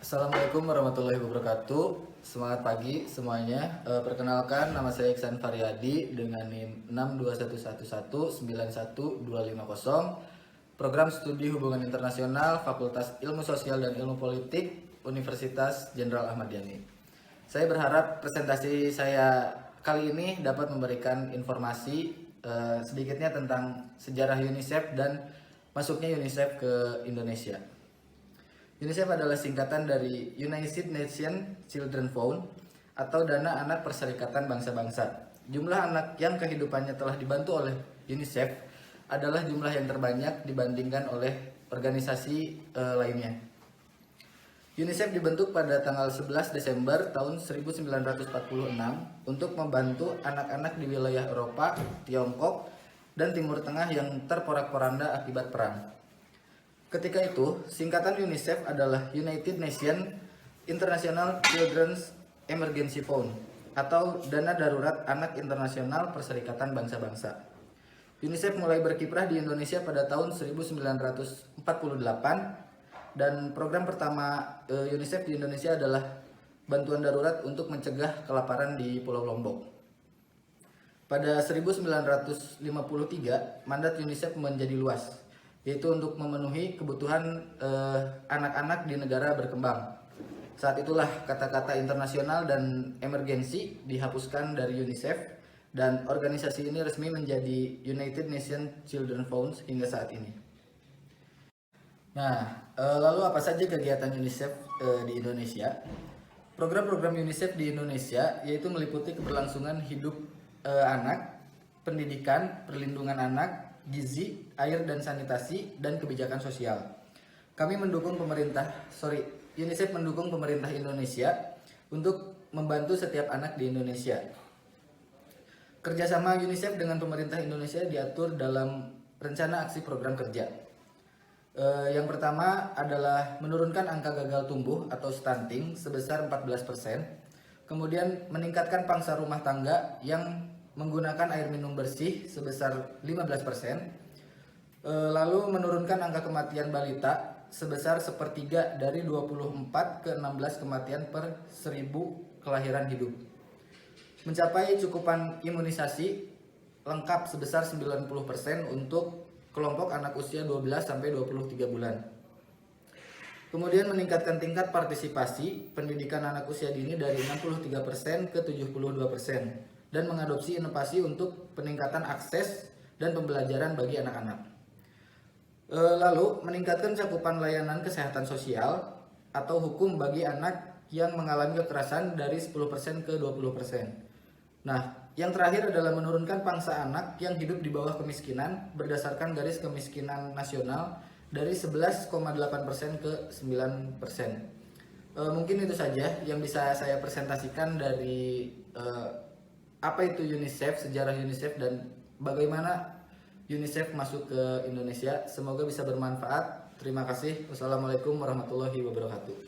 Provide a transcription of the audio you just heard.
Assalamualaikum warahmatullahi wabarakatuh. Semangat pagi semuanya. Perkenalkan, nama saya Iksan Faryadi dengan NIM 62111911250. Program Studi Hubungan Internasional Fakultas Ilmu Sosial dan Ilmu Politik Universitas Jenderal Ahmad Yani. Saya berharap presentasi saya kali ini dapat memberikan informasi sedikitnya tentang sejarah UNICEF dan masuknya UNICEF ke Indonesia. UNICEF adalah singkatan dari United Nations Children Fund atau Dana Anak Perserikatan Bangsa-Bangsa. Jumlah anak yang kehidupannya telah dibantu oleh UNICEF adalah jumlah yang terbanyak dibandingkan oleh organisasi lainnya. UNICEF dibentuk pada tanggal 11 Desember tahun 1946 untuk membantu anak-anak di wilayah Eropa, Tiongkok, dan Timur Tengah yang terporak-poranda akibat perang. Ketika itu, singkatan UNICEF adalah United Nations International Children's Emergency Fund atau Dana Darurat Anak Internasional Perserikatan Bangsa-Bangsa. UNICEF mulai berkiprah di Indonesia pada tahun 1948 dan program pertama UNICEF di Indonesia adalah bantuan darurat untuk mencegah kelaparan di Pulau Lombok. Pada 1953, mandat UNICEF menjadi luas, yaitu untuk memenuhi kebutuhan anak-anak di negara berkembang. Saat itulah kata-kata internasional dan emergensi dihapuskan dari UNICEF dan organisasi ini resmi menjadi United Nations Children Fund hingga saat ini. Nah, lalu apa saja kegiatan UNICEF di Indonesia? Program-program UNICEF di Indonesia yaitu meliputi keberlangsungan hidup anak, pendidikan, perlindungan anak, gizi, air dan sanitasi, dan kebijakan sosial. UNICEF mendukung pemerintah Indonesia untuk membantu setiap anak di Indonesia. Kerjasama UNICEF dengan pemerintah Indonesia diatur dalam rencana aksi program kerja. Yang pertama adalah menurunkan angka gagal tumbuh atau stunting sebesar 14%, kemudian meningkatkan pangsa rumah tangga yang menggunakan air minum bersih sebesar 15%, lalu menurunkan angka kematian balita sebesar 1/3 dari 24 ke 16 kematian per 1000 kelahiran hidup. Mencapai cukupan imunisasi lengkap sebesar 90% untuk kelompok anak usia 12-23 bulan. Kemudian meningkatkan tingkat partisipasi pendidikan anak usia dini dari 63% ke 72%. Dan mengadopsi inovasi untuk peningkatan akses dan pembelajaran bagi anak-anak. Lalu meningkatkan cakupan layanan kesehatan sosial atau hukum bagi anak yang mengalami kekerasan dari 10% ke 20%. Nah, yang terakhir adalah menurunkan pangsa anak yang hidup di bawah kemiskinan berdasarkan garis kemiskinan nasional dari 11,8% ke 9%. Mungkin itu saja yang bisa saya presentasikan dari apa itu UNICEF, sejarah UNICEF, dan bagaimana UNICEF masuk ke Indonesia. Semoga bisa bermanfaat. Terima kasih. Wassalamualaikum warahmatullahi wabarakatuh.